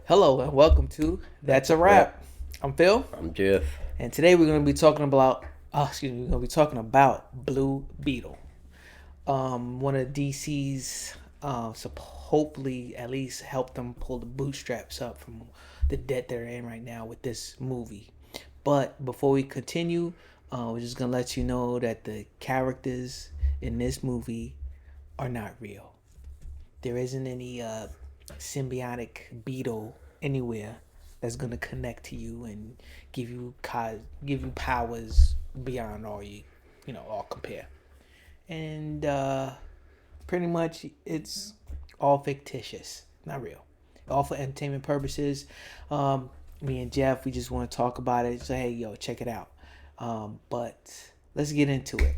Hello and welcome to That's a Wrap. I'm Phil, I'm Jeff. and today we're going to be talking about, we're going to be talking about Blue Beetle, one of DC's, hopefully at least help them pull the bootstraps up from the debt they're in right now with this movie. But before we continue, we're just going to let you know that the characters in this movie are not real. There isn't any symbiotic beetle anywhere that's gonna connect to you and give you powers beyond all all compare. And pretty much it's all fictitious, not real, all for entertainment purposes. Me and Jeff, we just want to talk about it. Say, hey, yo, check it out. But let's get into it.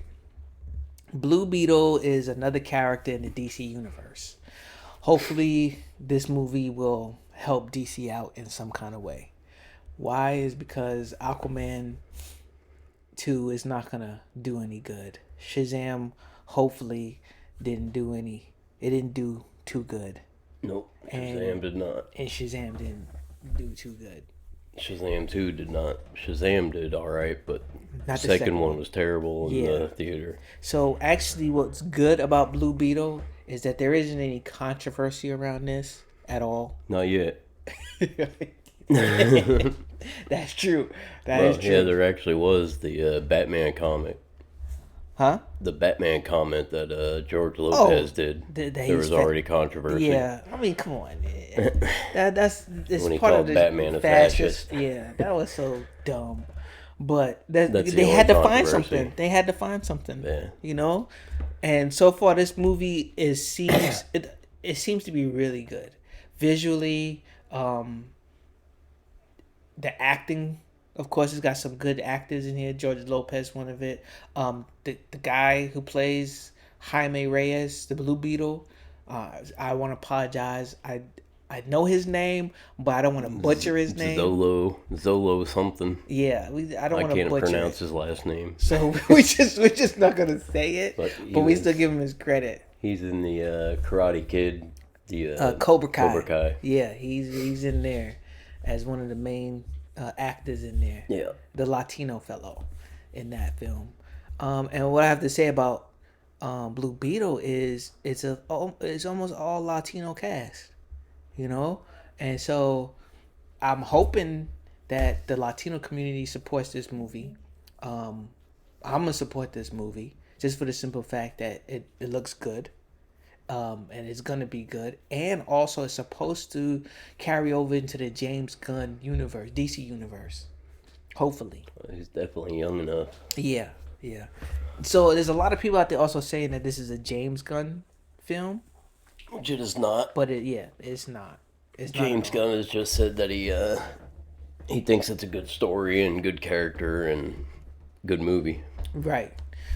Blue Beetle is another character in the DC universe. Hopefully, this movie will help DC out in some kind of way. Why is because Aquaman 2 is not going to do any good. Shazam hopefully didn't do any it didn't do too good. Nope. Shazam did not. And Shazam didn't do too good. Shazam 2 did not. Shazam did alright, but Not the second one was terrible in the theater. So actually what's good about Blue Beetle is that there isn't any controversy around this at all. Not yet. That's true. That is true. Yeah, there actually was the Batman comic. Huh? The Batman comment that George Lopez did. There was already controversy. Yeah, I mean, come on. That's when he part called of the Batman a fascist. Yeah, that was so dumb. But they the had to find controversy. something. They had to find something. Yeah. And so far, this movie it seems to be really good visually. The acting, of course, it's got some good actors in here. George Lopez, one of it. The guy who plays Jaime Reyes, the Blue Beetle. I want to apologize. I know his name, but I don't want to butcher his name. Zolo something. Yeah, I don't want to butcher. I can't pronounce his last name. So we're just not gonna say it, but we still give him his credit. He's in the Karate Kid, the Cobra Kai. Cobra Kai. Yeah, he's in there as one of the main actors in there. Yeah, the Latino fellow in that film. And what I have to say about Blue Beetle is it's almost all Latino cast, and so I'm hoping that the Latino community supports this movie. I'm gonna support this movie just for the simple fact that it looks good. And it's gonna be good, and also it's supposed to carry over into the James Gunn universe, DC universe. Hopefully, he's definitely young enough. Yeah. So there's a lot of people out there also saying that this is a James Gunn film, which it is not. But it's not. James Gunn has just said that he thinks it's a good story and good character and good movie. Right.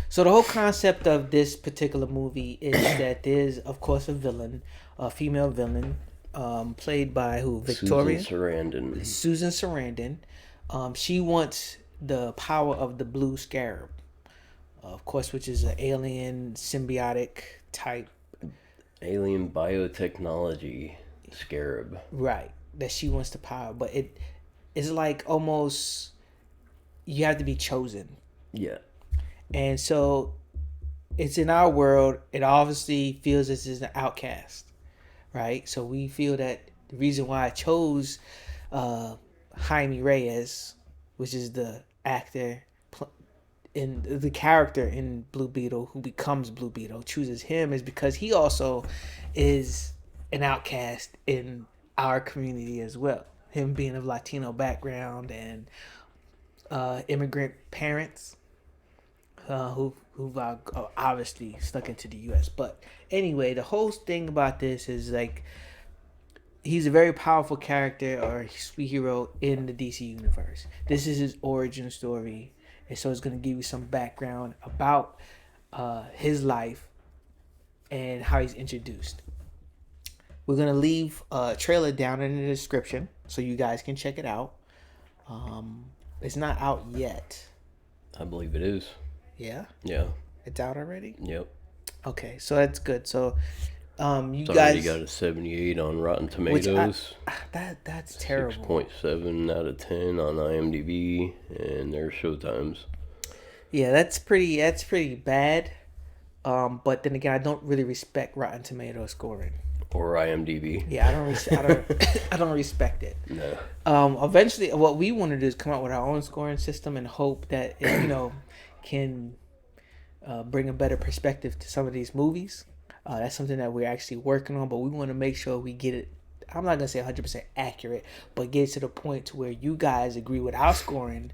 So the whole concept of this particular movie is that there's, of course, a female villain, played by who? Victoria? Susan Sarandon. She wants the power of the blue scarab, of course, which is an alien symbiotic type. Alien biotechnology scarab. Right. That she wants the power. But it is like almost you have to be chosen. Yeah. And so it's in our world, it obviously feels as an outcast, right? So we feel that the reason why I chose Jaime Reyes, which is the actor in the character in Blue Beetle who becomes Blue Beetle, chooses him is because he also is an outcast in our community as well. Him being of Latino background and immigrant parents. Who've obviously stuck into the U.S. But anyway, the whole thing about this is like he's a very powerful character or superhero in the DC universe. This is his origin story, and so it's going to give you some background about his life and how he's introduced. We're going to leave a trailer down in the description so you guys can check it out. It's not out yet. I believe it is. Yeah? Yeah. It's out already? Yep. Okay, so that's good. So You It's already got guys, a 78 on Rotten which I Tomatoes, that's terrible. 6.7 out of 10 on IMDb, and their showtimes. Yeah, that's pretty bad. But then again, I don't really respect Rotten Tomato scoring. Or IMDb. Yeah, I don't, I don't respect it. No. Eventually, what we want to do is come up with our own scoring system and hope that it, can bring a better perspective to some of these movies. That's something that we're actually working on, but we want to make sure we get it. I'm not gonna say 100% accurate, but get it to the point to where you guys agree with our scoring,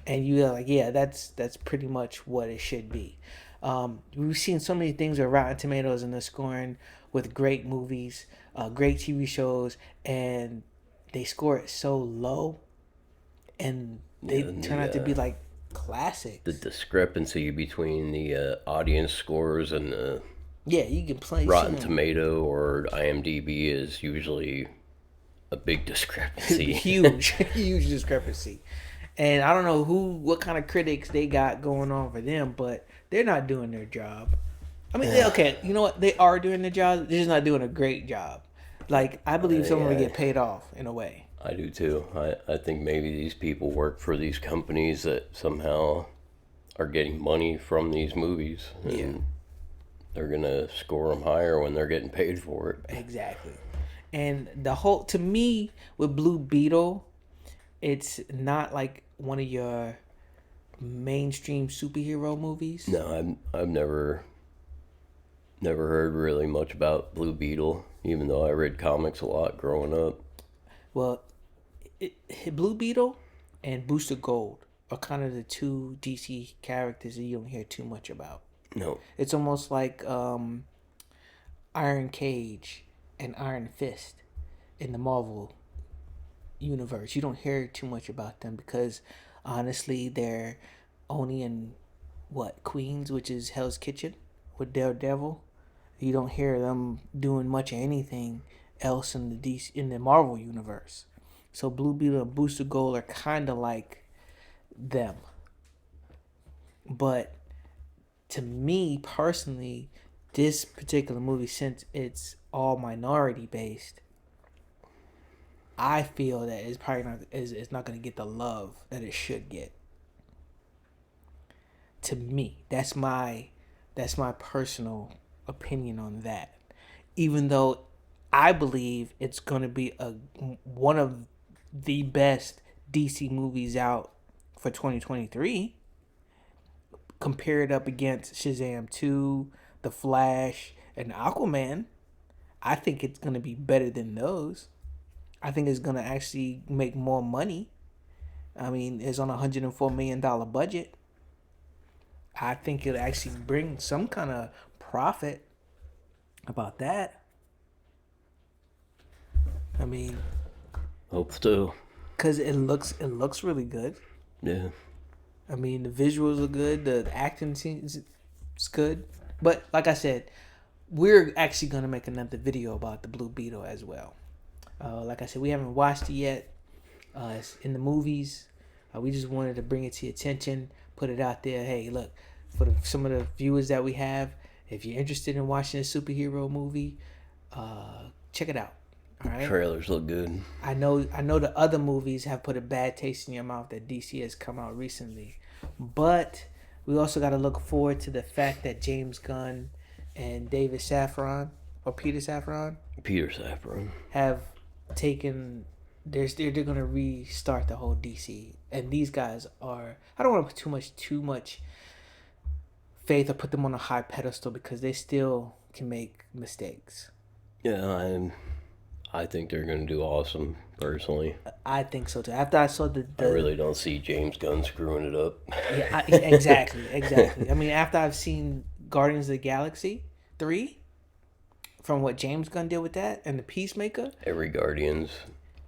and you're like, yeah, that's pretty much what it should be. We've seen so many things with Rotten Tomatoes and the scoring with great movies, great TV shows, and they score it so low, and Yeah, they and turn out to be like the classics. discrepancy between the audience scores and the Yeah, you can play Rotten someone Tomato or IMDb is usually a big discrepancy. huge, huge discrepancy. And I don't know what kind of critics they got going on for them, but they're not doing their job. I mean, Yeah, okay, you know what? They are doing their job. They're just not doing a great job. Like I believe someone would yeah, get paid off in a way. I do too. I think maybe these people work for these companies that somehow are getting money from these movies, Yeah, and they're gonna score them higher when they're getting paid for it. exactly. And the whole to me with Blue Beetle, it's not like one of your mainstream superhero movies. No, I've never heard really much about Blue Beetle, even though I read comics a lot growing up. Well, Blue Beetle and Booster Gold are kind of the two DC characters that you don't hear too much about. No, It's almost like Iron Cage and Iron Fist in the Marvel universe. You don't hear too much about them because honestly, they're only in what Queens, which is Hell's Kitchen with Daredevil. You don't hear them doing much of anything else in the Marvel universe. So Blue Beetle and Booster Gold are kind of like them, but to me personally, this particular movie, since it's all minority based, I feel that it's probably not is not going to get the love that it should get. To me, that's my personal opinion on that. Even though I believe it's going to be a one of the best DC movies out for 2023, compared up against Shazam 2, The Flash, and Aquaman, I think it's going to be better than those. I think it's going to actually make more money. I mean, it's on a $104 million budget. I think it'll actually bring some kind of profit about that. I mean, hope so. cause it looks really good. Yeah, I mean, the visuals are good. The acting seems it's good. But like I said, we're actually gonna make another video about the Blue Beetle as well. Like I said, we haven't watched it yet. It's in the movies. We just wanted to bring it to your attention, put it out there. Hey, look, for some of the viewers that we have, if you're interested in watching a superhero movie, check it out. All right. trailers look good. I know the other movies have put a bad taste in your mouth that DC has come out recently. But we also got to look forward to the fact that James Gunn and David Safran or Peter Safran Peter Safran. have taken they're going to restart the whole DC. And these guys are, I don't want to put too much faith or put them on a high pedestal because they still can make mistakes. Yeah, I think they're gonna do awesome. Personally, I think so too. After I saw I really don't see James Gunn screwing it up. yeah, exactly. I mean, after I've seen Guardians of the Galaxy 3, from what James Gunn did with that and the Peacemaker, Every Guardians,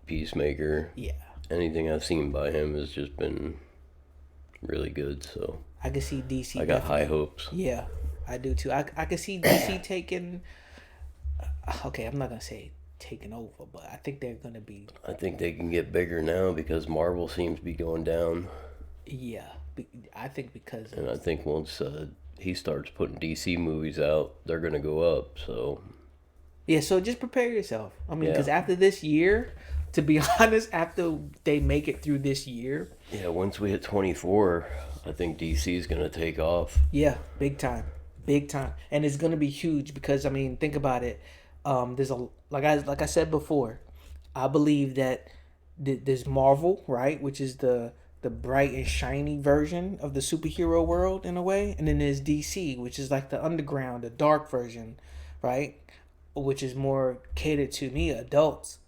Peacemaker, yeah, anything I've seen by him has just been really good. So I could see DC. I got high definitely. hopes. Yeah, I do too. I could see DC taking. Okay, I'm not gonna say taking over, but I think they're gonna be. I think they can get bigger now because Marvel seems to be going down, Yeah, I think because and I think once he starts putting DC movies out, they're gonna go up. So Yeah, so just prepare yourself. I mean, Yeah. because after this year, to be honest, after they make it through this year, Yeah, once we hit 24, I think DC is going to take off. yeah, big time, big time, and it's gonna be huge because I mean, think about it. There's a like I said before, I believe that there's Marvel, right, which is the bright and shiny version of the superhero world in a way, and then there's DC, which is like the underground, the dark version, right, which is more catered to me adults.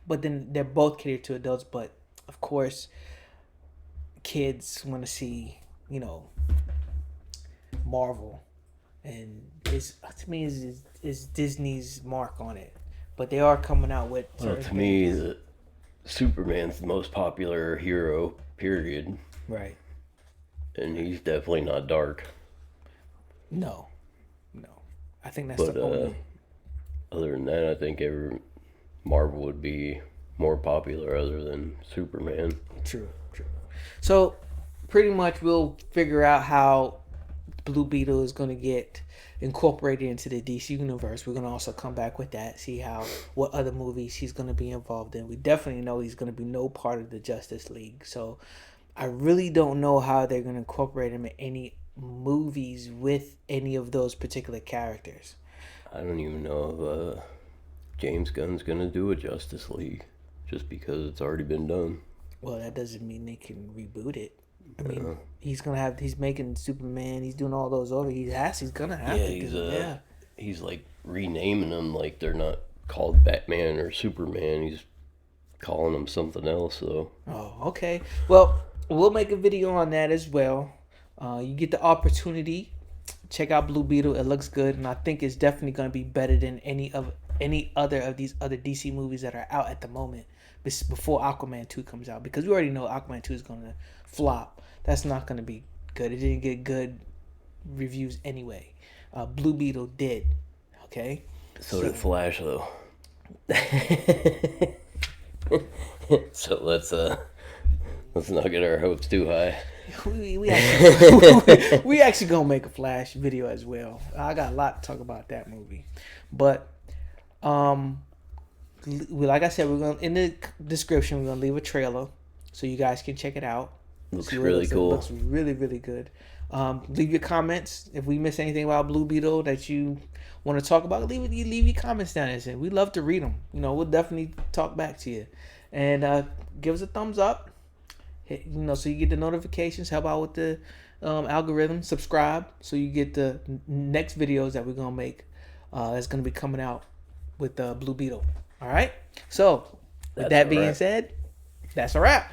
But then they're both catered to adults, but of course, kids want to see, you know, Marvel, and it's to me is Disney's mark on it. But they are coming out with Well, certain to me, things. Superman's the most popular hero, period. Right. And he's definitely not dark. No, no. I think that's But the only. other than that, I think Marvel would be more popular other than Superman. True, true. So, pretty much we'll figure out how Blue Beetle is going to get incorporated into the DC universe. We're going to also come back with that, see how what other movies he's going to be involved in. We definitely know he's going to be no part of the Justice League. So, I really don't know how they're going to incorporate him in any movies with any of those particular characters. I don't even know if James Gunn's going to do a Justice League just because it's already been done. Well, that doesn't mean they can reboot it. I mean, he's making Superman. He's doing all those over. He's gonna have Yeah, to do it. Yeah. he's like renaming them like they're not called Batman or Superman. He's calling them something else though. Oh, okay. Well, we'll make a video on that as well. You get the opportunity. Check out Blue Beetle. It looks good, and I think it's definitely gonna be better than any other of these other DC movies that are out at the moment before Aquaman 2 comes out, because we already know Aquaman 2 is gonna flop. That's not gonna be good. It didn't get good reviews anyway. Blue Beetle did. Okay. So did Flash though. So let's not get our hopes too high. We actually gonna make a Flash video as well. I got a lot to talk about that movie, but like I said, we're gonna in the description we're gonna leave a trailer so you guys can check it out. Looks really cool. It looks really really good. Leave your comments if we miss anything about Blue Beetle that you want to talk about. Leave your comments down there. We love to read them. We'll definitely talk back to you, and give us a thumbs up. So you get the notifications. Help out with the algorithm. Subscribe so you get the next videos that we're gonna make. That's gonna be coming out with Blue Beetle. All right. So with that being said, that's a wrap.